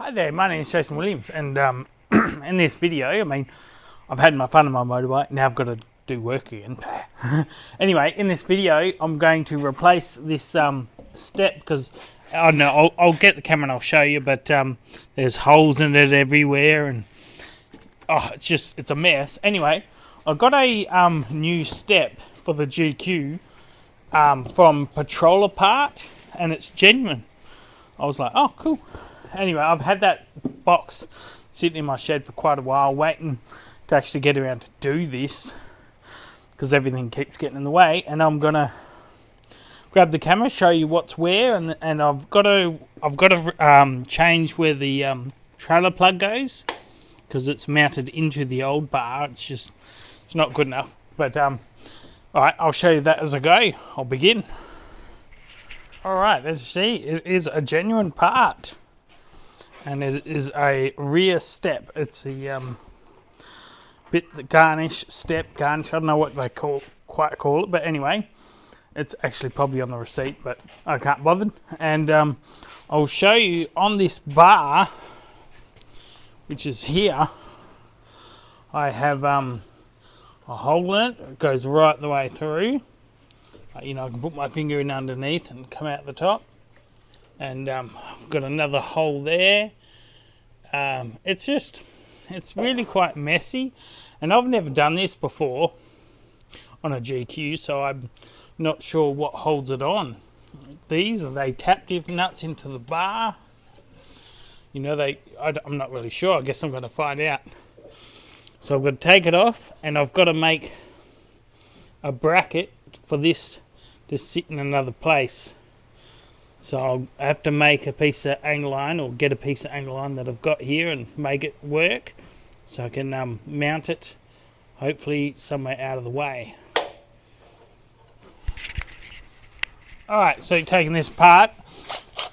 Hi there, my name is Jason Williams, and in this video, I've had my fun on my motorbike, now I've got to do work again. Anyway, in this video, I'm going to replace this step, because, I don't know, I'll get the camera and I'll show you, but there's holes in it everywhere, and it's a mess. Anyway, I've got a new step for the GQ from Patrol Apart, and it's genuine. I was like, oh, cool. Anyway, I've had that box sitting in my shed for quite a while, waiting to actually get around to do this, because everything keeps getting in the way. And I'm gonna grab the camera, show you what's where, and I've got to change where the trailer plug goes, because it's mounted into the old bar. It's not good enough. But all right, I'll show you that as I go. I'll begin. All right, as you see, it is a genuine part. And it is a rear step. It's the the garnish step. I don't know what they quite call it, but anyway, it's actually probably on the receipt, but I can't bother. And I'll show you on this bar, which is here. I have a hole in it. It goes right the way through. I can put my finger in underneath and come out the top. And I've got another hole there. It's really quite messy, and I've never done this before on a GQ, so I'm not sure what holds it on. Are they captive nuts into the bar? I'm not really sure. I guess I'm going to find out. So I've got to take it off, and I've got to make a bracket for this to sit in another place. So I'll have to make a piece of angle iron, or get a piece of angle iron that I've got here and make it work, so I can mount it, hopefully somewhere out of the way. Alright, so taking this apart,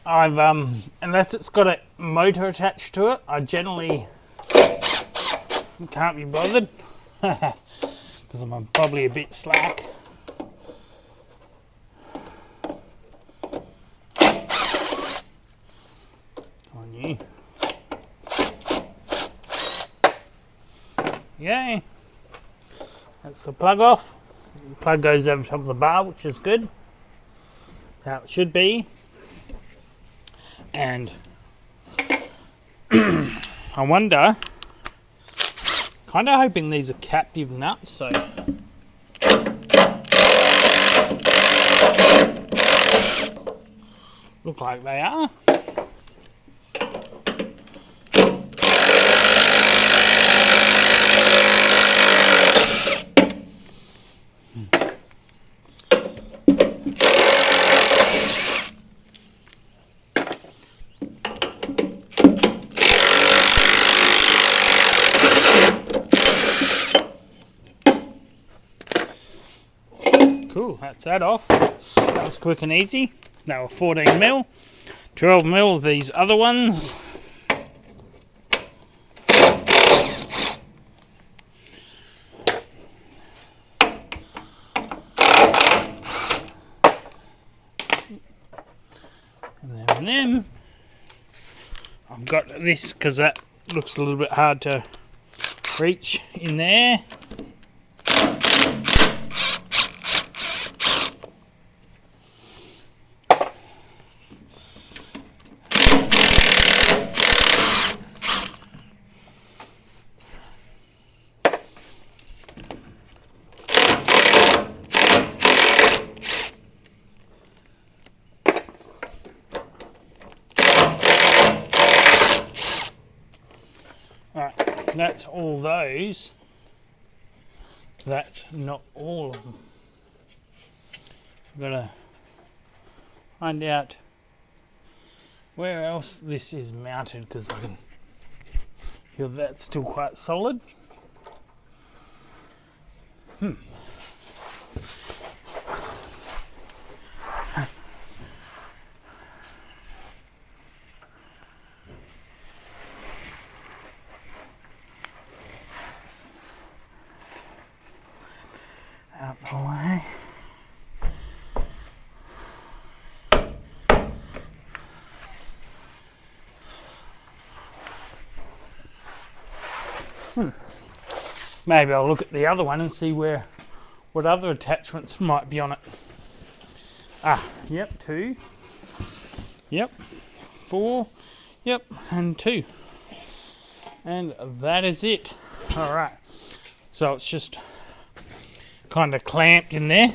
I've unless it's got a motor attached to it, I generally can't be bothered, because I'm probably a bit slack. Yay! That's the plug off. The plug goes over top of the bar, which is good. How it should be. And I wonder, kind of hoping these are captive nuts, so look like they are. Cool, that's that off. That was quick and easy. They were 14mm, 12mm these other ones. And then I've got this, because that looks a little bit hard to reach in there. Alright, that's all those. That's not all of them. I've got to find out where else this is mounted, because I can feel that's still quite solid. Out the way. Maybe I'll look at the other one and see what other attachments might be on it. Yep, 2. Yep, 4. Yep, and 2. And that is it. Alright, so it's just kind of clamped in there.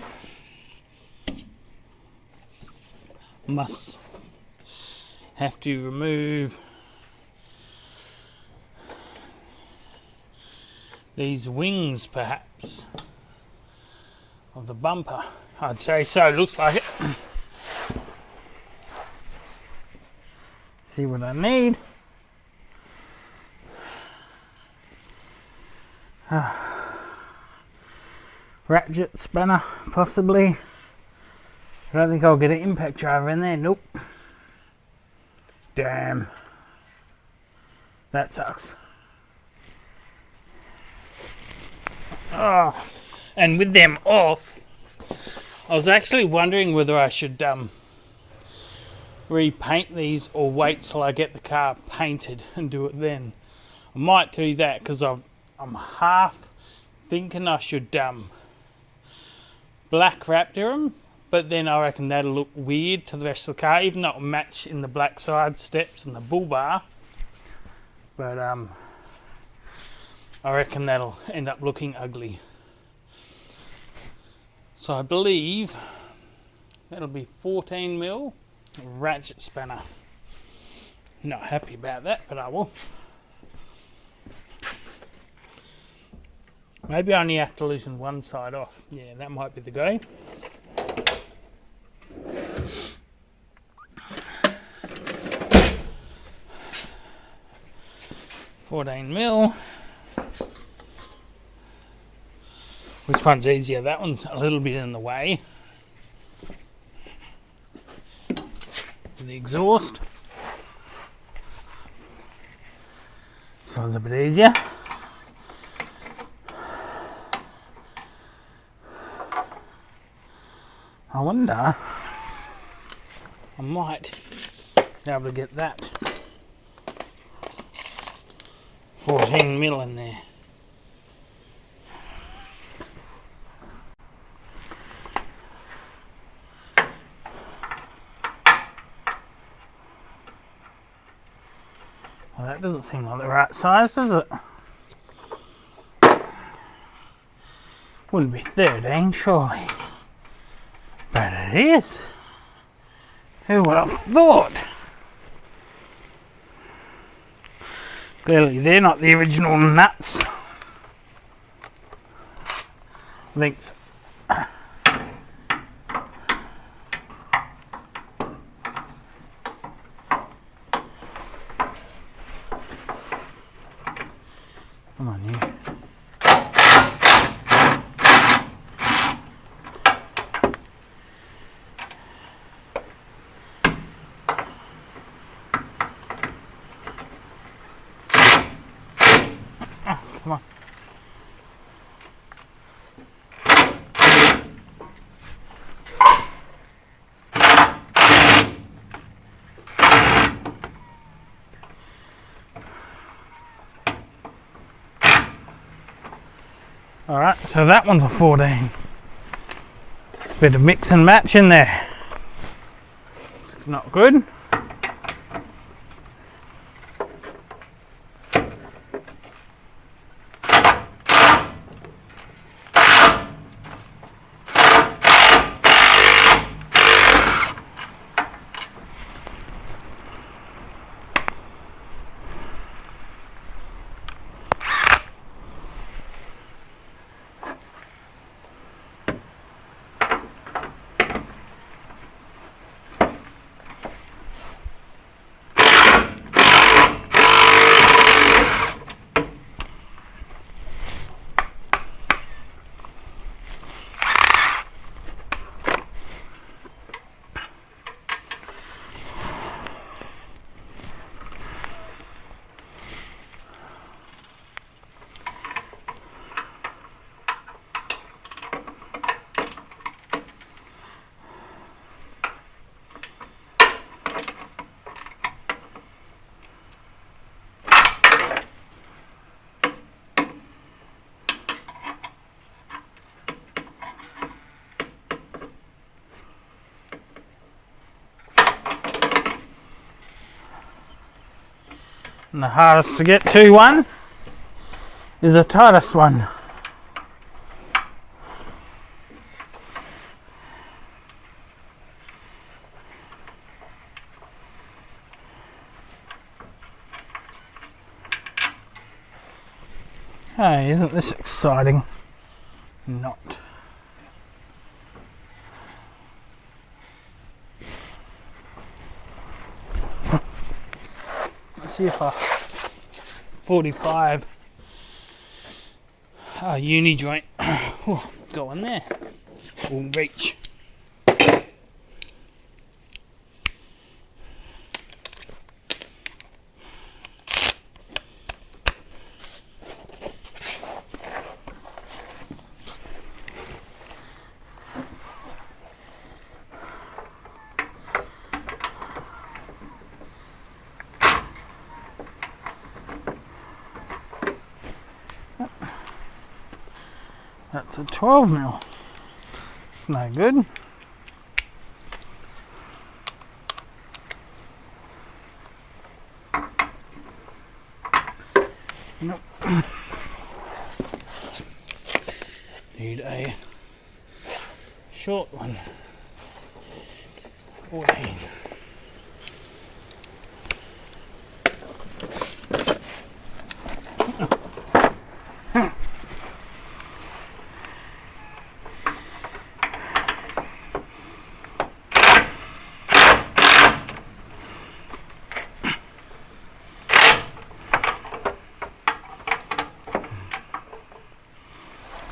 Must have to remove these wings, perhaps, of the bumper. I'd say so, looks like it. See what I need. Ratchet spanner, possibly. I don't think I'll get an impact driver in there. Nope. Damn. That sucks. Oh, and with them off, I was actually wondering whether I should repaint these or wait till I get the car painted and do it then. I might do that because I'm half thinking I should black Raptor them, but then I reckon that'll look weird to the rest of the car, even though it'll match in the black side steps and the bull bar. But I reckon that'll end up looking ugly. So I believe that'll be 14mm ratchet spanner. Not happy about that, but I will. Maybe I only have to loosen one side off. Yeah, that might be the go. $14mm. Which one's easier? That one's a little bit in the way. The exhaust. This one's a bit easier. I wonder, I might be able to get that 14mm in there. Well, that doesn't seem like the right size, does it? Wouldn't be 13, surely. But it is. Who would have thought? Clearly they're not the original nuts. I think so. Come on, you. Come on. Alright, so that one's a 14. It's a bit of mix and match in there. It's not good. And the hardest to get to one is the tightest one. Hey, isn't this exciting? Not. Let's see if a 45 uni joint go in there. Will reach. That's a 12 mil. It's no good. Nope. Need a short one. 14.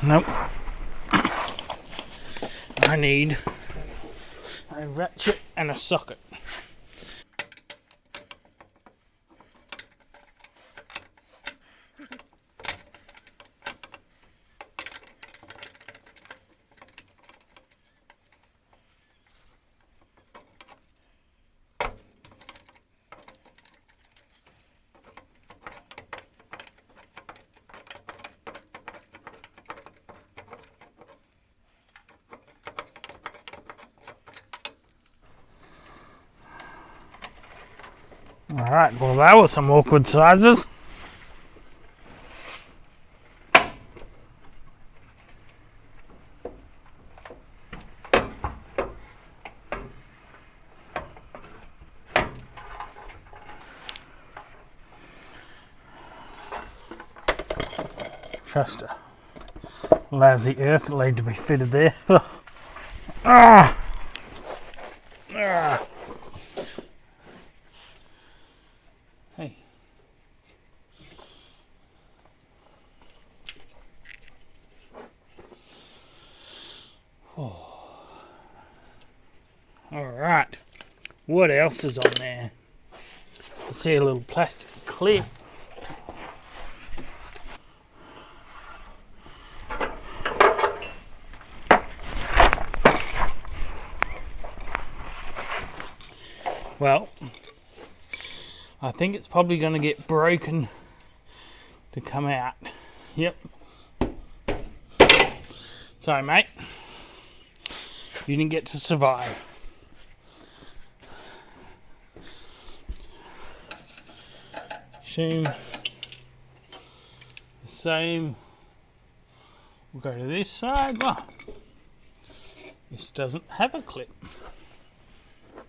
Nope. I need a ratchet and a socket. Alright, well that was some awkward sizes. Just a lousy earth lead to be fitted there. Ah! Ah! Hey. Oh. Alright. What else is on there? I see a little plastic clip. Well, I think it's probably going to get broken to come out. Yep. Sorry, mate. You didn't get to survive. Assume the same. We'll go to this side. Well, this doesn't have a clip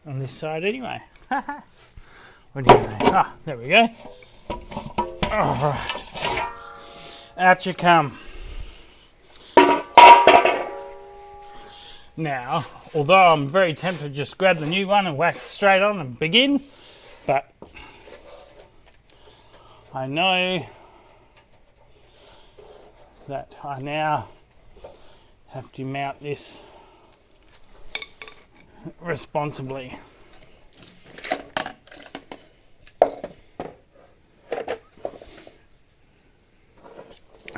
on this side anyway. What do you know? Ah, there we go. Alright. Out you come. Now, although I'm very tempted to just grab the new one and whack it straight on and begin, but I know that I now have to mount this responsibly.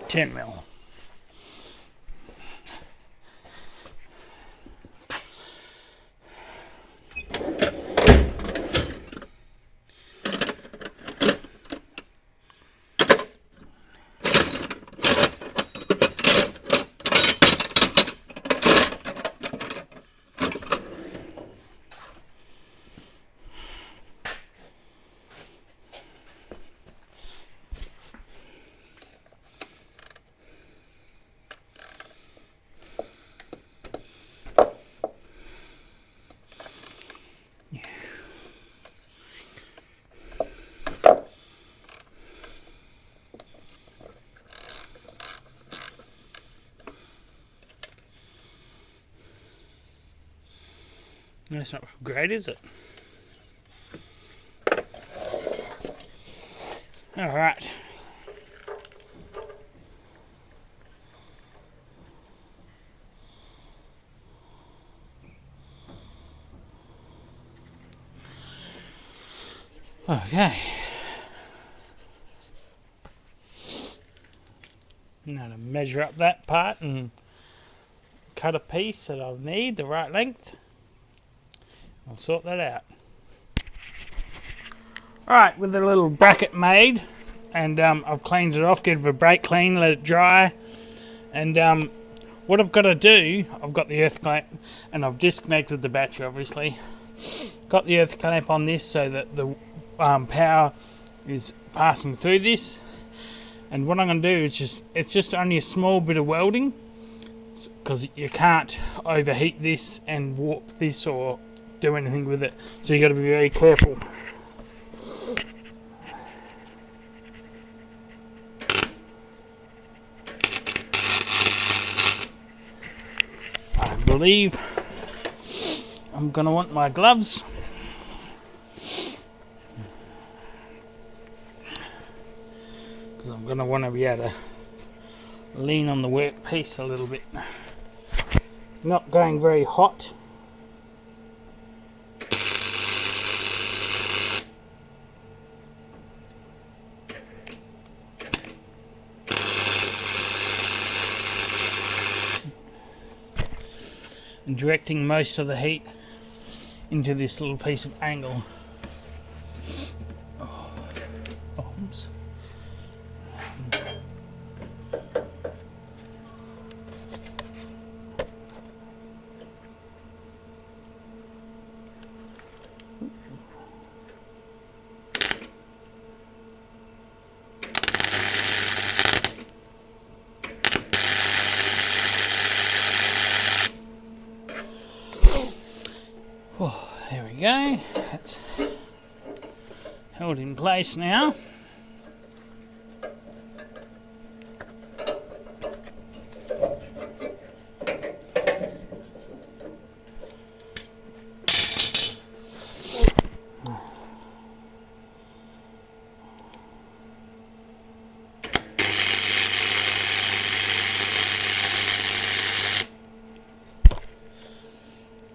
$10 mil. That's not great, is it? Alright. Okay. Now to measure up that part and cut a piece that I'll need the right length. I'll sort that out. Alright, with a little bracket made, and I've cleaned it off, give it a brake clean, let it dry, and what I've got to do, I've got the earth clamp, and I've disconnected the battery obviously. Got the earth clamp on this so that the power is passing through this, and what I'm going to do is it's just only a small bit of welding, because you can't overheat this and warp this or do anything with it, so you got to be very careful. I believe I'm going to want my gloves. Because I'm going to want to be able to lean on the workpiece a little bit. Not going very hot. And directing most of the heat into this little piece of angle. Oops. Oh, there we go. That's held in place now.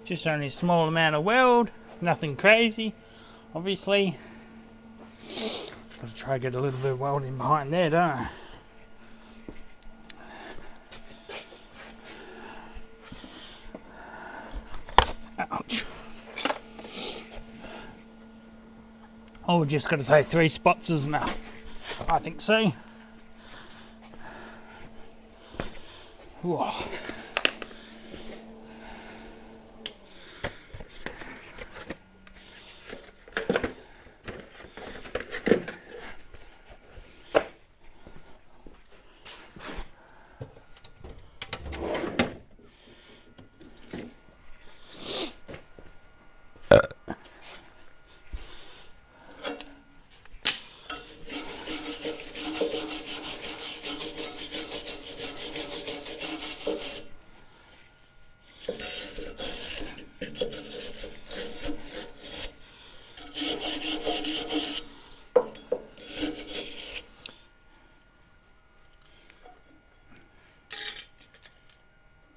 Just only a small amount of weld, nothing crazy, obviously. Got to try to get a little bit of welding behind there, don't I? Ouch. Oh, we're just got to say 3 spots is enough. I think so. Whoa.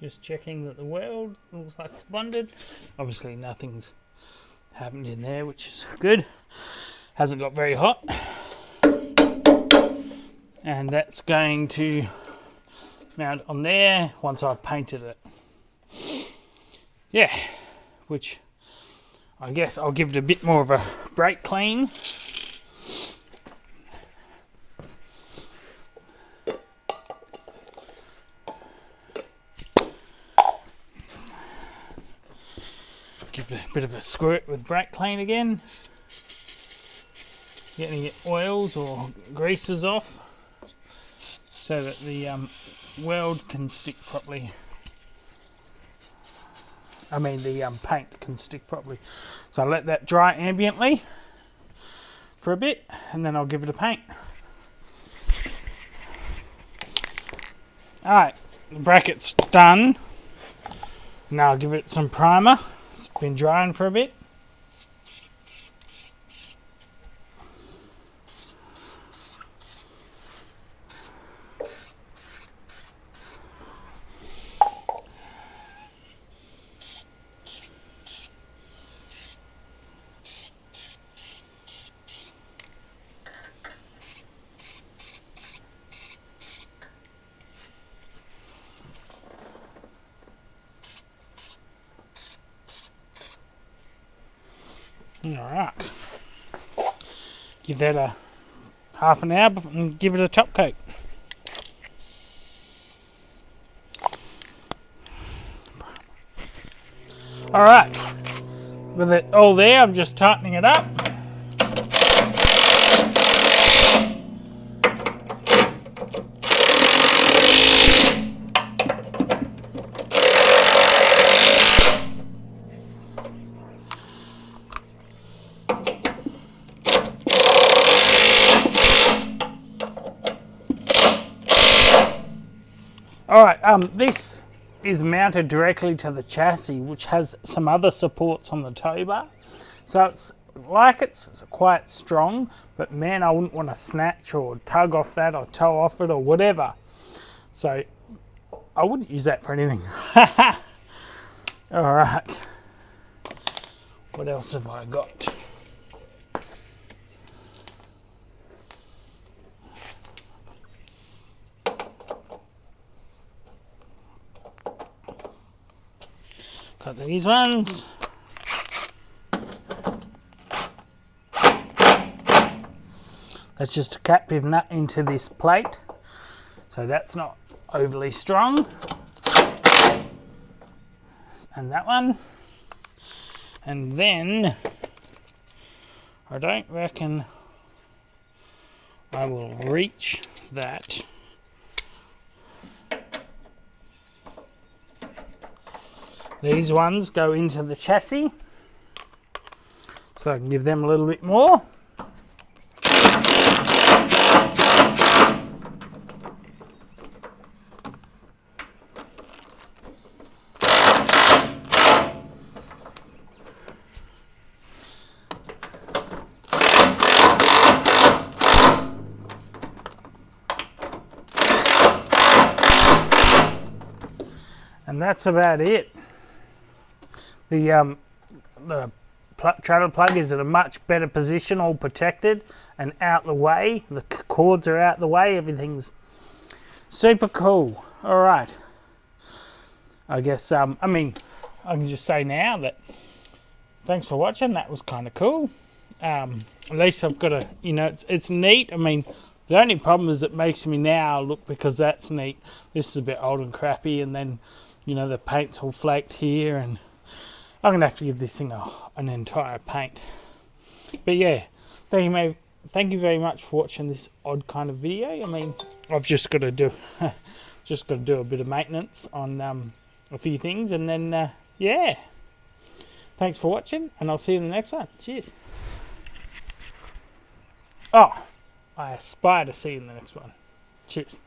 Just checking that the weld looks like it's bonded. Obviously nothing's happened in there, which is good. Hasn't got very hot. And that's going to mount on there once I've painted it. Yeah, which I guess I'll give it a bit more of a brake clean. Give it a bit of a squirt with brake clean again. Get any oils or greases off so that the weld can stick properly. I mean the paint can stick properly. So I'll let that dry ambiently for a bit and then I'll give it a paint. Alright, the bracket's done. Now I'll give it some primer It's been drying for a bit. Alright, give that a half an hour and give it a top coat. Alright, with it all there, I'm just tightening it up. Alright, this is mounted directly to the chassis, which has some other supports on the tow bar. So it's quite strong, but man, I wouldn't want to snatch or tug off that or tow off it or whatever. So I wouldn't use that for anything. Alright, what else have I got? Got these ones. That's just a captive nut into this plate, so that's not overly strong. And that one. And then I don't reckon I will reach that. These ones go into the chassis, so I can give them a little bit more. And that's about it. The trailer plug is at a much better position, all protected and out the way. The cords are out the way. Everything's super cool. All right. I guess I mean, I can just say now that thanks for watching. That was kind of cool. At least I've got a, you know, it's neat. I mean, the only problem is it makes me now look, because that's neat. This is a bit old and crappy, and then, you know, the paint's all flaked here, and I'm going to have to give this thing an entire paint. But yeah, thank you very much for watching this odd kind of video. I mean, I've just got to do a bit of maintenance on a few things, and then yeah. Thanks for watching, and I'll see you in the next one. Cheers. Oh, I aspire to see you in the next one. Cheers.